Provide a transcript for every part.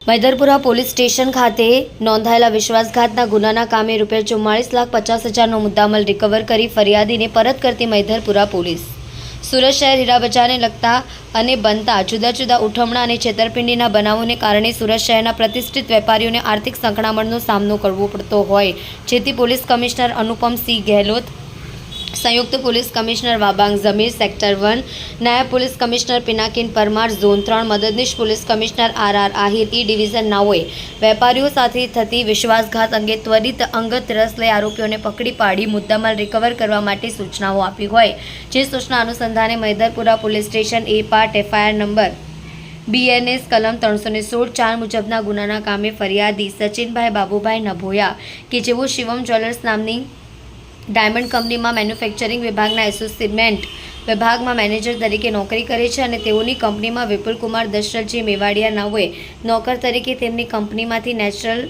Maidarpura police station ખાતે નોંધાયેલા વિશ્વાસઘાતના ગુનાના કામે ₹44,50,000નો મુદ્દામાલ રિકવર કરી ફરિયાદીને પરત કરતી મૈદરપુરા પોલીસ સુરત શહેર હીરા બજારને લગતા અને બનતા જુદા જુદા ઉઠમણા અને છેતરપિંડીના બનાવોને કારણે સુરત શહેરના પ્રતિષ્ઠિત વેપારીઓને આર્થિક સંકળામણનો સામનો કરવો પડતો હોય, જેથી પોલીસ કમિશનર અનુપમસિંહ ગેહલોત, संयुक्त police commissioner Wabang Jamir sector 1, नायब police commissioner Pinakin Parmar zone 3, मददनीश police commissioner R Ahir E division नाओए वेपारीओ साथे थती विश्वासघात अंगे त्वरित अंगत रस लई आरोपीओने पकड़ी पाड़ी मुद्दामाल रिकवर करवा माटे सूचनाओ आपी होय, जे सूचना अनुसंधाने मૈદરપુરા પોલીસ સ્ટેશન ए पार्ट एफआईआर नंबर BNS कलम 316 मुजबना गुनाना कामे फरियादी सचिनभाई बाबूभाई नभोया के जेओ शिवम ज्वेलर्स नामनी डायमंड कंपनी में मैन्युफेक्चरिंग विभागना एसोसिएट विभाग में मैनेजर तरीके नौकरी करे छे अने तेओनी कंपनी में विपुल कुमार दशरथजी मेवाड़िया नाओए नौकर तरीके तेमनी कंपनी में नेचरल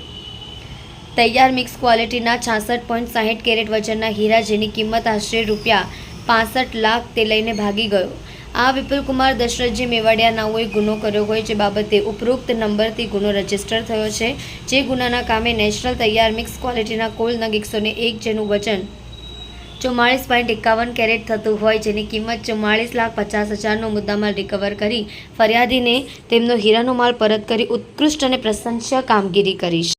तैयार मिक्स क्वॉलिटीना 66.60 कैरेट वजनना हीरा जेनी किंमत आश्रे ₹65 लाख ते लईने भागी गयो। आ विपुल कुमार दशरथजी मेवाड़िया नाओए गुनो कर्यो होय, जे बाबते उपरोक्त नंबरथी गुनो रजिस्टर थयो छे। जे गुनाना कामे नेचरल तैयार मिक्स क्वॉलिटीना कुल नग 101 जेनुं वजन 44.51 कैरेट थतुं होय, जेनी किंमत ₹44,50,000નો मुद्दामाल रिकवर करी फरियादीने तेमनो हीरानो माल परत करी उत्कृष्ट अने प्रशंसनीय कामगीरी करी।